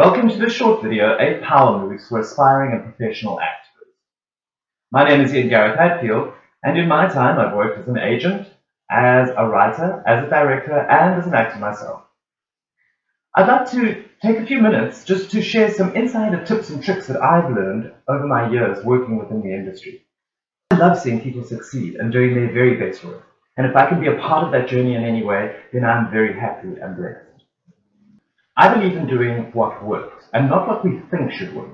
Welcome to this short video, 8 Power Moves for Aspiring and Professional Actors. My name is Ian Gareth Hadfield, and in my time I've worked as an agent, as a writer, as a director, and as an actor myself. I'd like to take a few minutes just to share some insider tips and tricks that I've learned over my years working within the industry. I love seeing people succeed and doing their very best work, and if I can be a part of that journey in any way, then I'm very happy and blessed. I believe in doing what works and not what we think should work.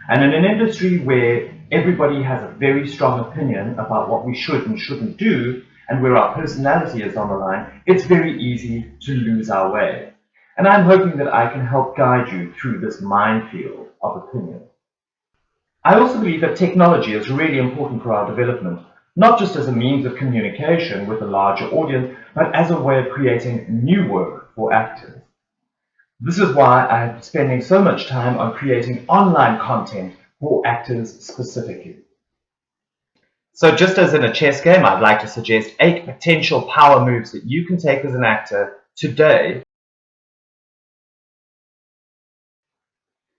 And in an industry where everybody has a very strong opinion about what we should and shouldn't do, and where our personality is on the line, it's very easy to lose our way. And I'm hoping that I can help guide you through this minefield of opinion. I also believe that technology is really important for our development, not just as a means of communication with a larger audience, but as a way of creating new work for actors. This is why I'm spending so much time on creating online content for actors specifically. So just as in a chess game, I'd like to suggest 8 potential power moves that you can take as an actor today.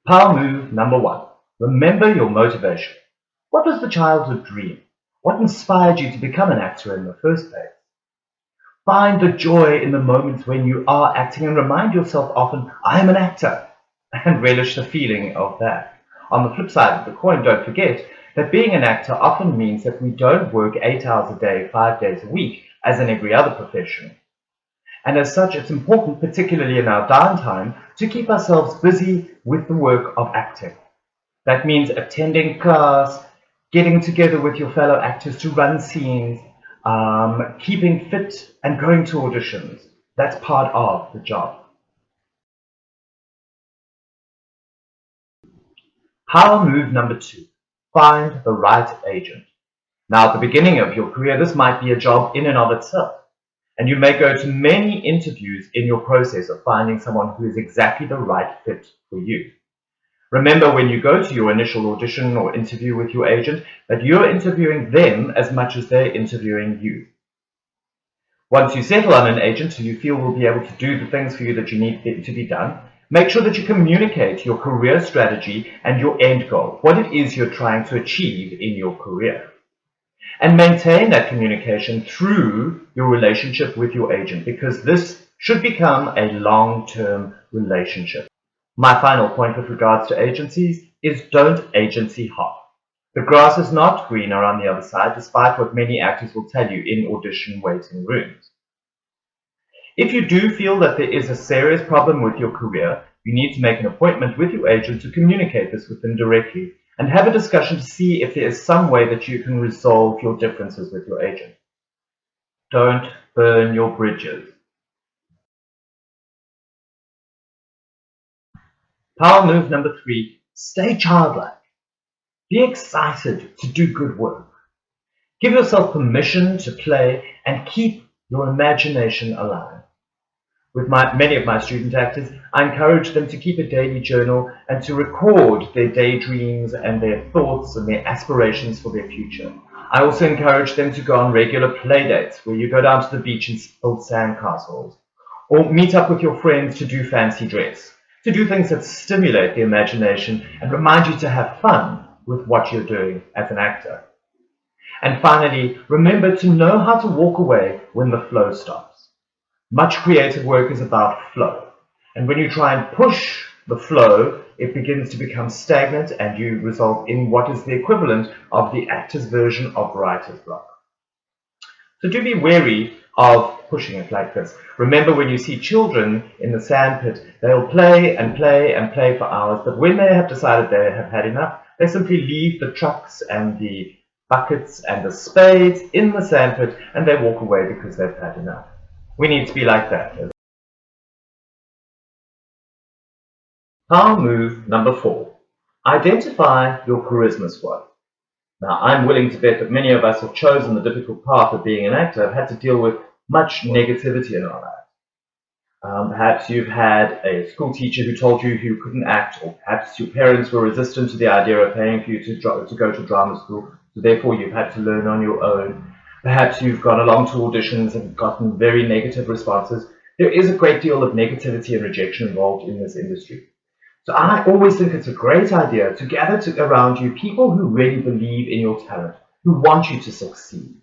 Power move number 1. Remember your motivation. What was the childhood dream? What inspired you to become an actor in the first place? Find the joy in the moments when you are acting and remind yourself often, I am an actor, and relish the feeling of that. On the flip side of the coin, don't forget that being an actor often means that we don't work 8 hours a day, 5 days a week, as in every other profession. And as such, it's important, particularly in our downtime, to keep ourselves busy with the work of acting. That means attending class, getting together with your fellow actors to run scenes, keeping fit and going to auditions. That's part of the job. Power move number 2. Find the right agent. Now, at the beginning of your career, this might be a job in and of itself. And you may go to many interviews in your process of finding someone who is exactly the right fit for you. Remember, when you go to your initial audition or interview with your agent, that you're interviewing them as much as they're interviewing you. Once you settle on an agent who you feel will be able to do the things for you that you need to be done, make sure that you communicate your career strategy and your end goal, what it is you're trying to achieve in your career. And maintain that communication through your relationship with your agent, because this should become a long-term relationship. My final point with regards to agencies is don't agency hop. The grass is not greener on the other side, despite what many actors will tell you in audition waiting rooms. If you do feel that there is a serious problem with your career, you need to make an appointment with your agent to communicate this with them directly and have a discussion to see if there is some way that you can resolve your differences with your agent. Don't burn your bridges. Power move number 3, stay childlike. Be excited to do good work. Give yourself permission to play and keep your imagination alive. With many of my student actors, I encourage them to keep a daily journal and to record their daydreams and their thoughts and their aspirations for their future. I also encourage them to go on regular play dates where you go down to the beach and build sandcastles, or meet up with your friends to do fancy dress, to do things that stimulate the imagination and remind you to have fun with what you're doing as an actor. And finally, remember to know how to walk away when the flow stops. Much creative work is about flow, and when you try and push the flow, it begins to become stagnant and you result in what is the equivalent of the actor's version of writer's block. So do be wary of pushing it like this. Remember, when you see children in the sandpit, they'll play and play and play for hours, but when they have decided they have had enough, they simply leave the trucks and the buckets and the spades in the sandpit and they walk away because they've had enough. We need to be like that. Power move number 4. Identify your charisma squad. Now, I'm willing to bet that many of us have chosen the difficult path of being an actor, have had to deal with much negativity in our lives. Perhaps you've had a school teacher who told you you couldn't act, or perhaps your parents were resistant to the idea of paying for you to go to drama school, so therefore you've had to learn on your own. Perhaps you've gone along to auditions and gotten very negative responses. There is a great deal of negativity and rejection involved in this industry. So I always think it's a great idea to gather around you people who really believe in your talent, who want you to succeed.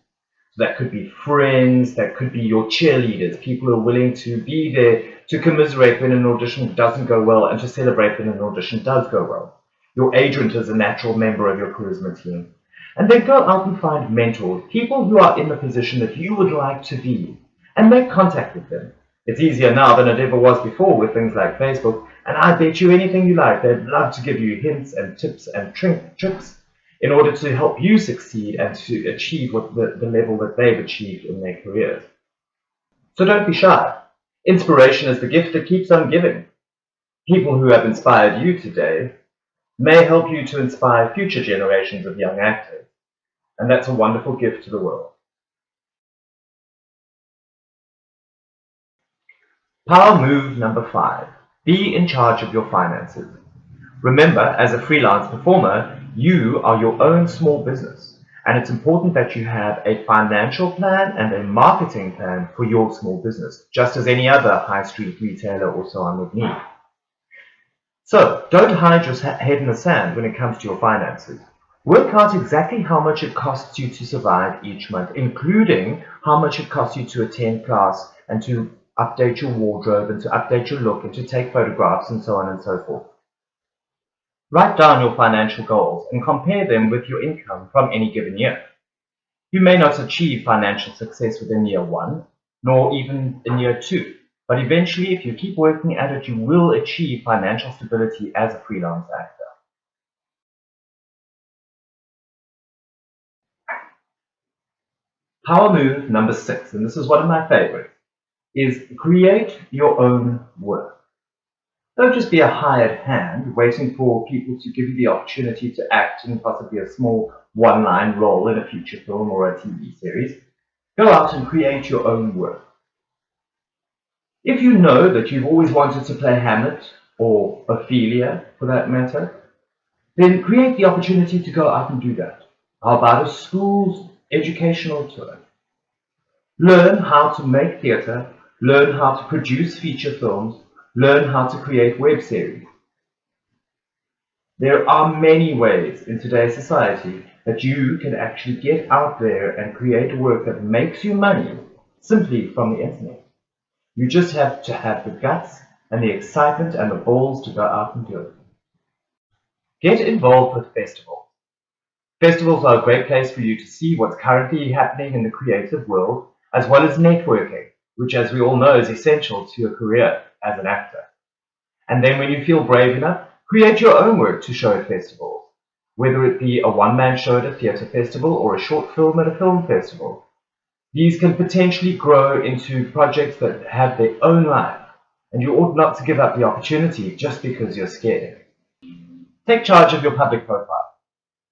So that could be friends, that could be your cheerleaders, people who are willing to be there to commiserate when an audition doesn't go well and to celebrate when an audition does go well. Your agent is a natural member of your charisma team. And then go out and find mentors, people who are in the position that you would like to be, and make contact with them. It's easier now than it ever was before with things like Facebook, and I bet you anything you like, they'd love to give you hints and tips and tricks in order to help you succeed and to achieve the level that they've achieved in their careers. So don't be shy. Inspiration is the gift that keeps on giving. People who have inspired you today may help you to inspire future generations of young actors, and that's a wonderful gift to the world. Power move number 5. Be in charge of your finances. Remember, as a freelance performer, you are your own small business, and it's important that you have a financial plan and a marketing plan for your small business, just as any other high street retailer or so on would need. So, don't hide your head in the sand when it comes to your finances. Work out exactly how much it costs you to survive each month, including how much it costs you to attend class and to update your wardrobe and to update your look and to take photographs and so on and so forth. Write down your financial goals and compare them with your income from any given year. You may not achieve financial success within year 1, nor even in year 2, but eventually, if you keep working at it, you will achieve financial stability as a freelance actor. Power move number 6, and this is one of my favorites, is create your own work. Don't just be a hired hand waiting for people to give you the opportunity to act in possibly a small one-line role in a feature film or a TV series. Go out and create your own work. If you know that you've always wanted to play Hamlet, or Ophelia for that matter, then create the opportunity to go out and do that. How about a school's educational tour? Learn how to make theatre, learn how to produce feature films, learn how to create web series. There are many ways in today's society that you can actually get out there and create work that makes you money simply from the internet. You just have to have the guts and the excitement and the balls to go out and do it. Get involved with festivals. Festivals are a great place for you to see what's currently happening in the creative world, as well as networking, which, as we all know, is essential to your career as an actor. And then when you feel brave enough, create your own work to show at festivals, whether it be a one-man show at a theatre festival or a short film at a film festival. These can potentially grow into projects that have their own life, and you ought not to give up the opportunity just because you're scared. Take charge of your public profile.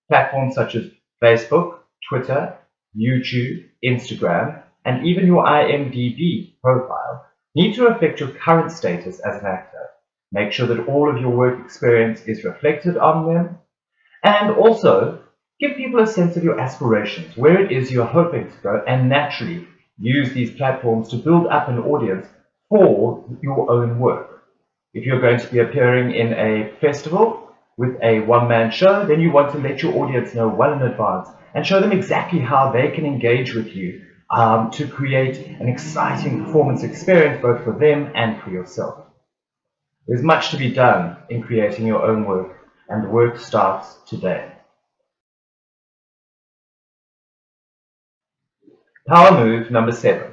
Platforms such as Facebook, Twitter, YouTube, Instagram, and even your IMDb profile need to reflect your current status as an actor. Make sure that all of your work experience is reflected on them, and also give people a sense of your aspirations, where it is you're hoping to go, and naturally use these platforms to build up an audience for your own work. If you're going to be appearing in a festival with a one-man show, then you want to let your audience know well in advance and show them exactly how they can engage with you to create an exciting performance experience both for them and for yourself. There's much to be done in creating your own work, and the work starts today. Power move number 7.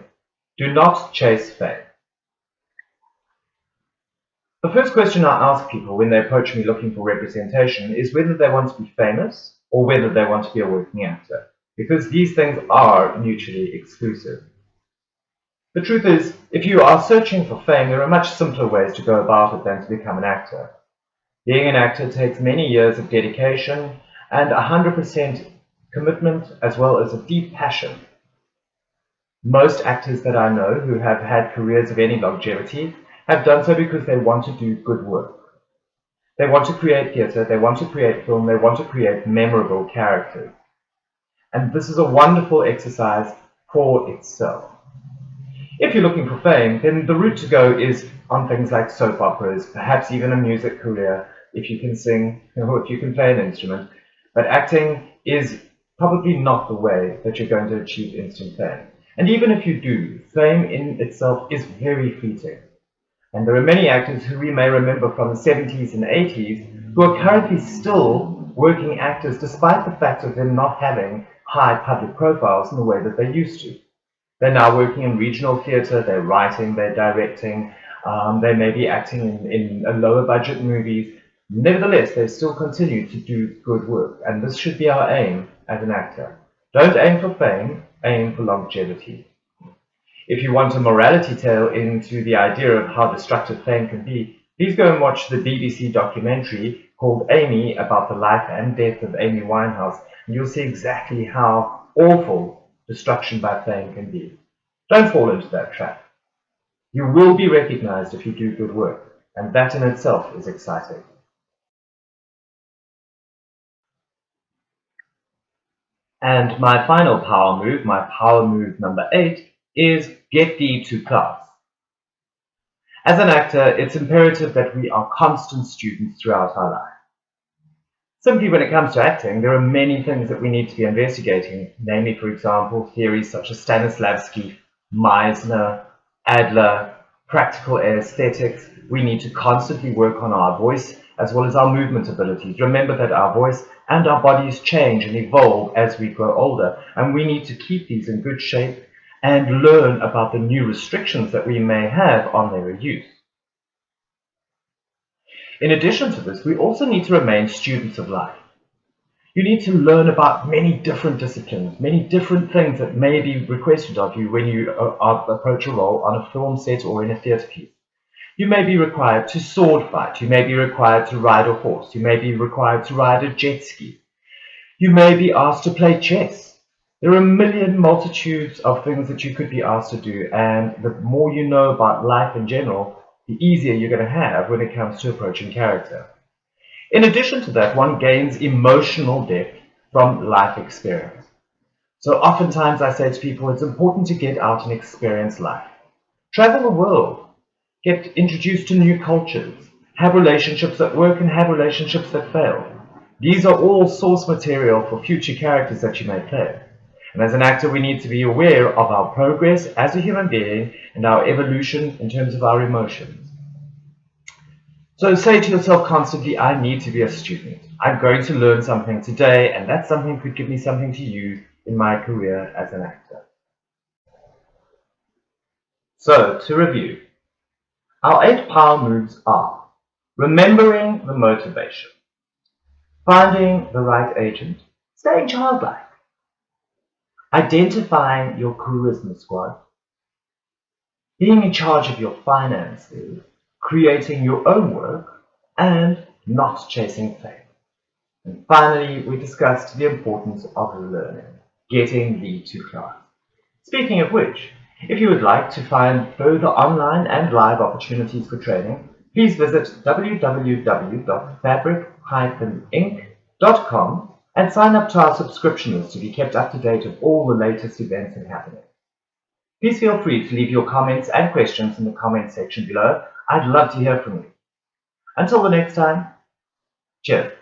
Do not chase fame. The first question I ask people when they approach me looking for representation is whether they want to be famous or whether they want to be a working actor, because these things are mutually exclusive. The truth is, if you are searching for fame, there are much simpler ways to go about it than to become an actor. Being an actor takes many years of dedication and 100% commitment as well as a deep passion. Most actors that I know who have had careers of any longevity have done so because they want to do good work. They want to create theatre, they want to create film, they want to create memorable characters. And this is a wonderful exercise for itself. If you're looking for fame, then the route to go is on things like soap operas, perhaps even a music career, if you can sing, or if you can play an instrument. But acting is probably not the way that you're going to achieve instant fame. And even if you do, fame in itself is very fleeting. And there are many actors who we may remember from the 70s and 80s who are currently still working actors despite the fact of them not having high public profiles in the way that they used to. They're now working in regional theatre, they're writing, they're directing, they may be acting in lower budget movies. Nevertheless, they still continue to do good work, and this should be our aim as an actor. Don't aim for fame, aim for longevity. If you want a morality tale into the idea of how destructive fame can be, please go and watch the BBC documentary called Amy about the life and death of Amy Winehouse, and you'll see exactly how awful destruction by fame can be. Don't fall into that trap. You will be recognized if you do good work, and that in itself is exciting. And my final power move, my power move number 8, is get thee to class. As an actor, it's imperative that we are constant students throughout our life. Simply when it comes to acting, there are many things that we need to be investigating, namely, for example, theories such as Stanislavski, Meisner, Adler, practical aesthetics. We need to constantly work on our voice as well as our movement abilities. Remember that our voice and our bodies change and evolve as we grow older, and we need to keep these in good shape and learn about the new restrictions that we may have on their use. In addition to this, we also need to remain students of life. You need to learn about many different disciplines, many different things that may be requested of you when you approach a role on a film set or in a theatre piece. You may be required to sword fight, you may be required to ride a horse, you may be required to ride a jet ski. You may be asked to play chess. There are a million multitudes of things that you could be asked to do, and the more you know about life in general, the easier you're going to have when it comes to approaching character. In addition to that, one gains emotional depth from life experience. So oftentimes I say to people, it's important to get out and experience life. Travel the world. Get introduced to new cultures. Have relationships that work and have relationships that fail. These are all source material for future characters that you may play. And as an actor, we need to be aware of our progress as a human being and our evolution in terms of our emotions. So say to yourself constantly, I need to be a student. I'm going to learn something today, and that something could give me something to use in my career as an actor. So, to review, our 8 power moves are remembering the motivation, finding the right agent, staying childlike, identifying your charisma squad, being in charge of your finances, creating your own work, and not chasing fame. And finally, we discussed the importance of learning, getting thee to class. Speaking of which, if you would like to find further online and live opportunities for training, please visit www.fabric-inc.com and sign up to our subscription list to be kept up to date with all the latest events and happenings. Please feel free to leave your comments and questions in the comments section below. I'd love to hear from you. Until the next time, cheers.